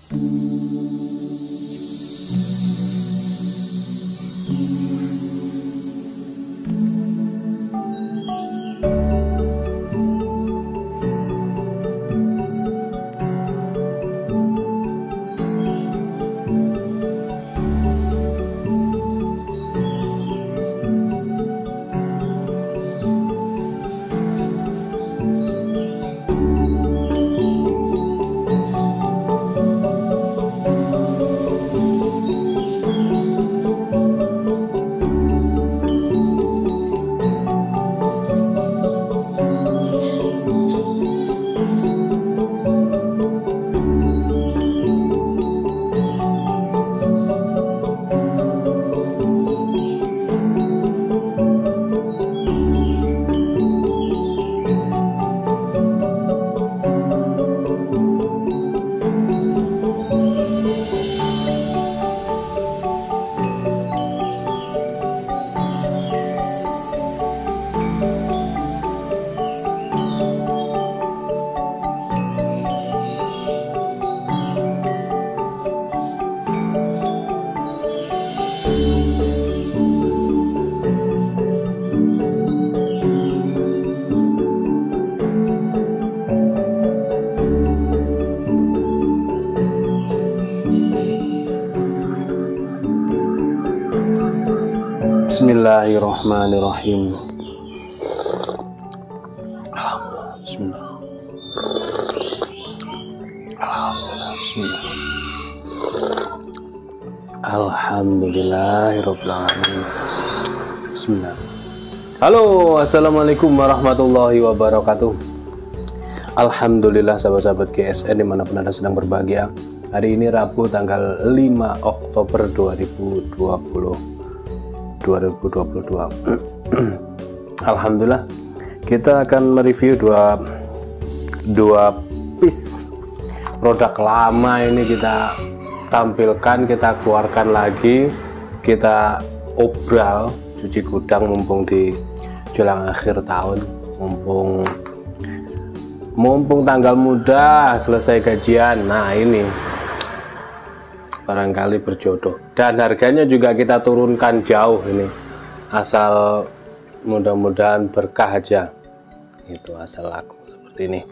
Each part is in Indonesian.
Bismillahirrahmanirrahim. Bismillah. Bismillah. Alhamdulillahirabbil alamin. Bismillah. Halo, assalamualaikum warahmatullahi wabarakatuh. Alhamdulillah sahabat-sahabat GSN dimanapun Anda sedang berbahagia. Hari ini Rabu tanggal 5 Oktober 2022. Alhamdulillah kita akan mereview dua piece produk lama ini, kita tampilkan, kita keluarkan lagi, kita obral, cuci gudang mumpung di jelang akhir tahun, mumpung tanggal muda, selesai gajian. Nah ini barangkali berjodoh, dan harganya juga kita turunkan jauh ini, asal mudah-mudahan berkah aja, itu asal laku seperti ini.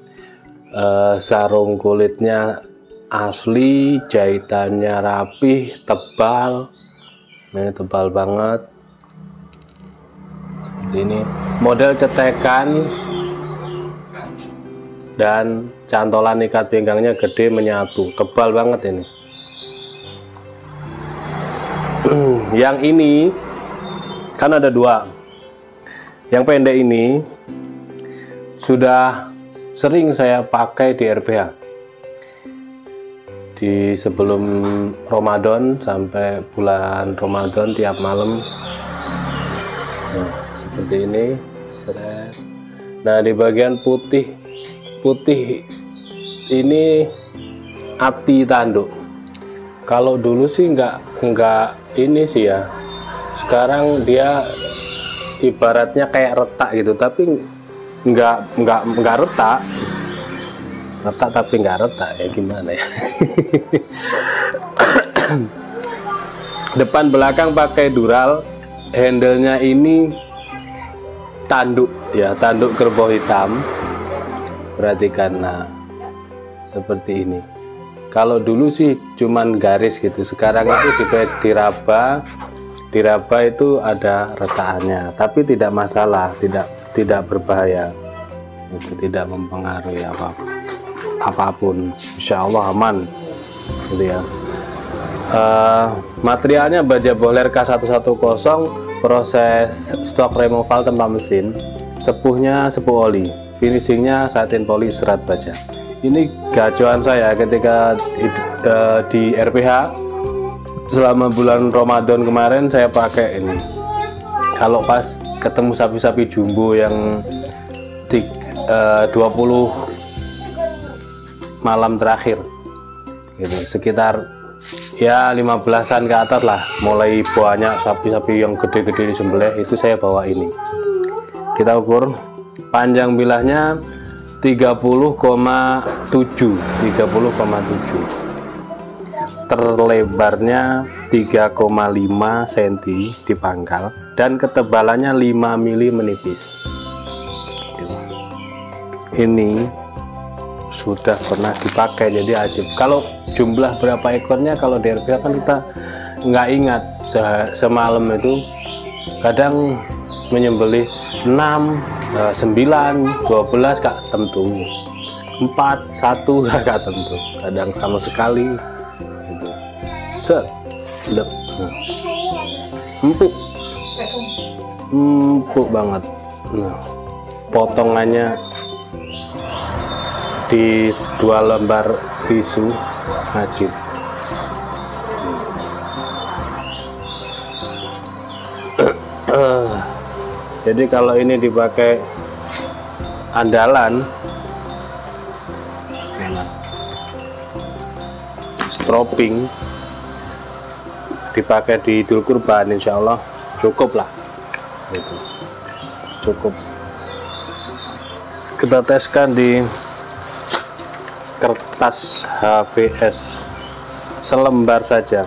Sarung kulitnya asli, jahitannya rapih, tebal, ini tebal banget seperti ini, model cetekan, dan cantolan ikat pinggangnya gede menyatu, tebal banget ini. Yang ini kan ada dua. Yang pendek ini sudah sering saya pakai di RPH di sebelum Ramadan sampai bulan Ramadan, tiap malam. Nah, seperti ini. Nah, di bagian putih ini api tanduk. Kalau dulu sih enggak ini sih ya, sekarang dia ibaratnya kayak retak gitu, tapi enggak retak tapi enggak retak, ya gimana ya. Depan belakang pakai dural, handle-nya ini tanduk ya, tanduk kerbau hitam, perhatikan. Nah seperti ini. Kalau dulu sih cuman garis gitu, sekarang itu diraba itu ada retakannya, tapi tidak masalah, tidak berbahaya, itu tidak mempengaruhi apapun, insya Allah aman gitu ya. Materialnya baja bohler K110, proses stok removal tanpa mesin, sepuhnya sepuh oli, finishingnya satin poli serat baja. Ini gacuan saya ketika di RPH selama bulan Ramadan kemarin, saya pakai ini. Kalau pas ketemu sapi-sapi jumbo yang 20 malam terakhir gitu, sekitar ya 15-an ke atas lah, mulai banyak sapi-sapi yang gede-gede disembelih, itu saya bawa ini. Kita ukur panjang bilahnya 30,7. terlebarnya 3,5 cm di pangkal dan ketebalannya 5 mm menipis. Ini sudah pernah dipakai, jadi ajib. Kalau jumlah berapa ekornya kalau di RPH kan kita nggak ingat. Semalam itu kadang menyembelih 6, 9, 12 gak tentu, 4, 1 gak tentu, kadang sama sekali gitu. Set lep. Empuk banget. Nah, potongannya di 2 lembar tisu ajib. Jadi kalau ini dipakai andalan, stropping, dipakai di Idul Kurban, insya Allah cukup lah, gitu. Cukup. Kita teskan di kertas HVS selembar saja.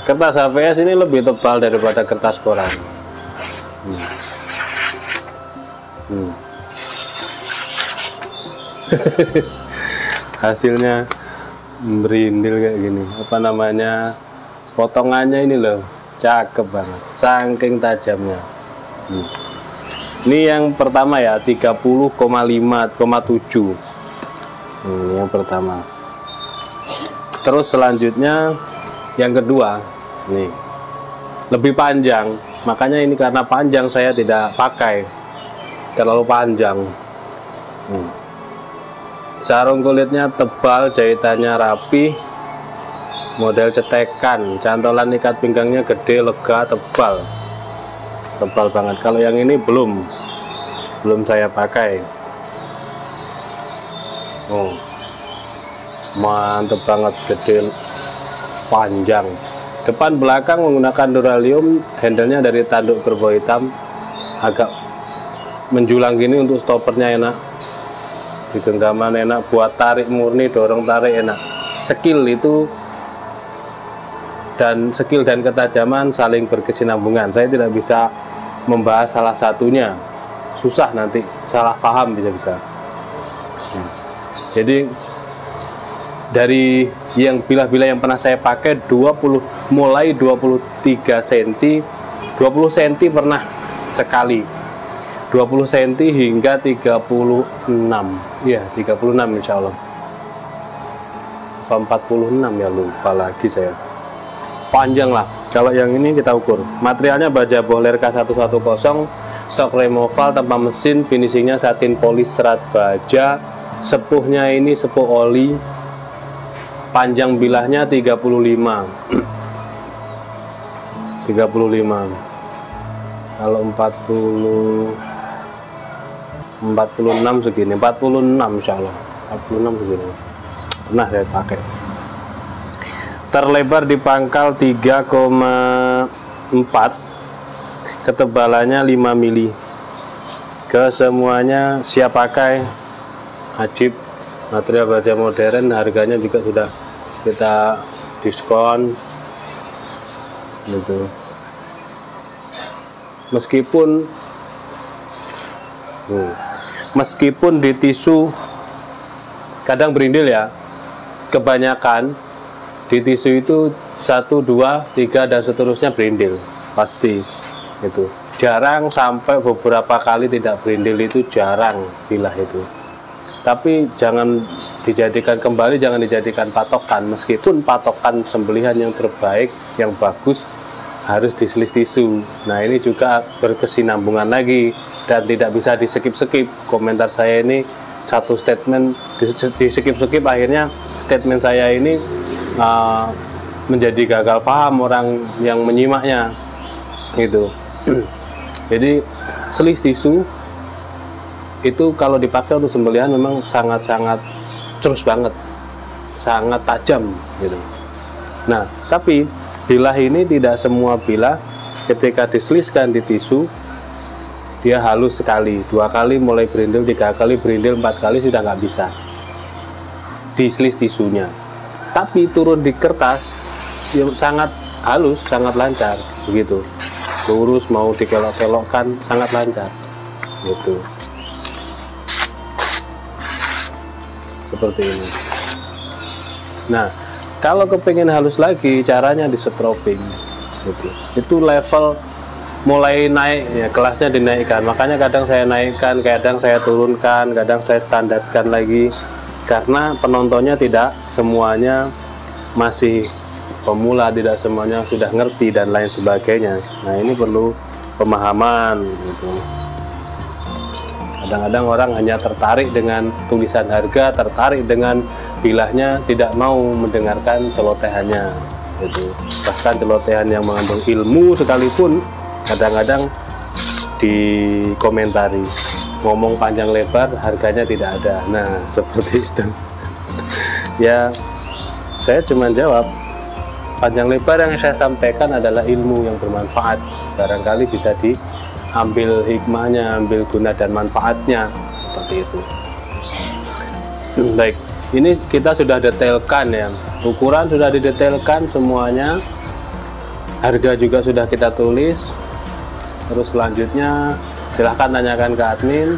Kertas HVS ini lebih tebal daripada kertas koran. Hasilnya merindil kayak gini. Apa namanya, potongannya ini loh, cakep banget, saking tajamnya. Ini yang pertama ya, 30,5,7. Ini yang pertama. Terus selanjutnya yang kedua, nih lebih panjang. Makanya ini karena panjang saya tidak pakai, terlalu panjang. Sarung kulitnya tebal, jahitannya rapi, model cetekan, cantolan ikat pinggangnya gede, lega, tebal banget. Kalau yang ini belum saya pakai. Oh, mantep banget, gede, panjang. Depan belakang menggunakan duralium, handlenya dari tanduk kerbau hitam, agak menjulang gini untuk stoppernya enak, di genggaman enak, buat tarik murni, dorong tarik enak. Skill dan ketajaman saling berkesinambungan. Saya tidak bisa membahas salah satunya, susah nanti salah paham bisa-bisa. Jadi dari yang bilah-bilah yang pernah saya pakai mulai 23 cm, 20 cm pernah sekali, 20 cm hingga 36, ya 36 insya Allah, 46 ya, lupa lagi saya. Panjang lah. Kalau yang ini kita ukur, materialnya baja Bohler K110, stok removal tanpa mesin, finishingnya satin polis serat baja, sepuhnya ini sepuh oli, panjang bilahnya 35. Kalau 46 segini, 46 insya Allah, 46 segini pernah saya pakai. Terlebar di pangkal 3,4, ketebalannya 5 mili. Kesemuanya siap pakai, ajib. Material baja modern, harganya juga sudah kita diskon gitu. Meskipun di tisu kadang berindil ya, kebanyakan di tisu itu 1, 2, 3 dan seterusnya berindil pasti itu. Jarang sampai beberapa kali tidak berindil, itu jarang bilah itu. Tapi jangan dijadikan kembali, jangan dijadikan patokan. Meskipun patokan sembelihan yang terbaik, yang bagus, harus diselis tisu. Nah ini juga berkesinambungan lagi dan tidak bisa di skip-skip. Komentar saya ini satu statement di skip-skip, akhirnya statement saya ini menjadi gagal paham orang yang menyimaknya gitu. Jadi selis tisu itu kalau dipakai untuk sembelihan memang sangat-sangat terus banget, sangat tajam gitu. Nah tapi bilah ini tidak semua bilah ketika diseliskan di tisu dia halus sekali, 2 kali mulai berindil, 3 kali berindil, 4 kali sudah nggak bisa diselis tisunya. tapi turun di kertas ya sangat halus, sangat lancar begitu. Lurus mau dikelok-kelokkan sangat lancar gitu. Seperti ini. Nah, kalau kepingin halus lagi, caranya di stropping gitu. Itu level mulai naik ya, kelasnya dinaikkan. Makanya kadang saya naikkan, kadang saya turunkan, kadang saya standarkan lagi, karena penontonnya tidak semuanya masih pemula, tidak semuanya sudah ngerti dan lain sebagainya. Nah, ini perlu pemahaman gitu. Kadang-kadang orang hanya tertarik dengan tulisan harga, tertarik dengan bilahnya, tidak mau mendengarkan celotehannya gitu. Bahkan celotehan yang mengandung ilmu sekalipun kadang-kadang dikomentari, ngomong panjang lebar harganya tidak ada. Nah, seperti itu. Ya, saya cuma jawab, panjang lebar yang saya sampaikan adalah ilmu yang bermanfaat. Barangkali bisa diambil hikmahnya, ambil guna dan manfaatnya, seperti itu. Baik, ini kita sudah detailkan ya, ukuran sudah didetailkan semuanya, harga juga sudah kita tulis. Terus selanjutnya silahkan tanyakan ke admin.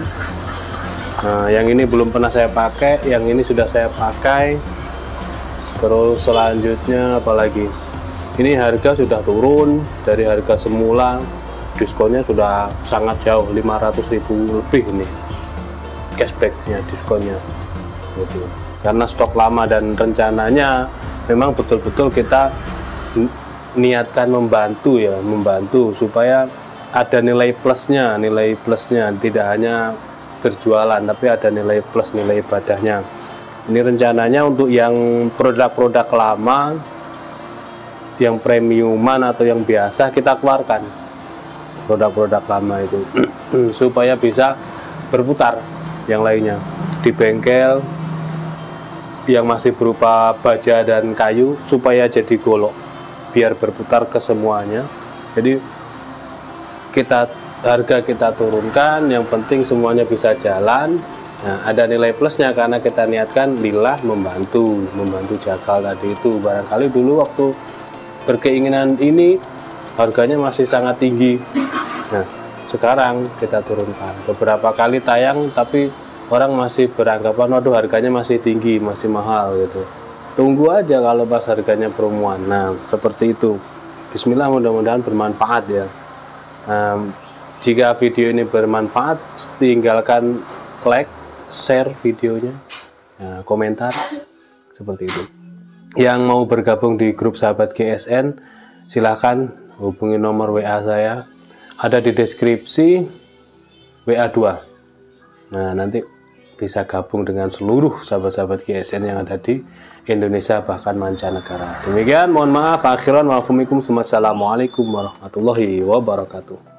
Nah, yang ini belum pernah saya pakai, yang ini sudah saya pakai. Terus selanjutnya apalagi, ini harga sudah turun dari harga semula, diskonnya sudah sangat jauh, 500.000 lebih ini cashbacknya, diskonnya gitu. Karena stok lama dan rencananya memang betul-betul kita niatkan membantu ya, membantu supaya ada nilai plusnya, tidak hanya berjualan tapi ada nilai plus, nilai ibadahnya. Ini rencananya untuk yang produk-produk lama, yang premiuman atau yang biasa kita keluarkan produk-produk lama itu supaya bisa berputar yang lainnya di bengkel yang masih berupa baja dan kayu, supaya jadi golok biar berputar ke semuanya. Jadi harga kita turunkan, yang penting semuanya bisa jalan. Nah, ada nilai plusnya karena kita niatkan lillah membantu jakal tadi itu. Barangkali dulu waktu berkeinginan ini harganya masih sangat tinggi. Nah, sekarang kita turunkan. Beberapa kali tayang tapi orang masih beranggapan waduh harganya masih tinggi, masih mahal gitu. Tunggu aja kalau pas harganya promoan. Nah, seperti itu. Bismillah, mudah-mudahan bermanfaat ya. Jika video ini bermanfaat, tinggalkan like, share videonya, komentar, seperti itu. Yang mau bergabung di grup sahabat GSN, silahkan hubungi nomor WA saya, ada di deskripsi WA 2. Nah, nanti bisa gabung dengan seluruh sahabat-sahabat GSN yang ada di Indonesia bahkan mancanegara. Demikian, mohon maaf, akhiran wa'alaikum, wassalamualaikum warahmatullahi wabarakatuh.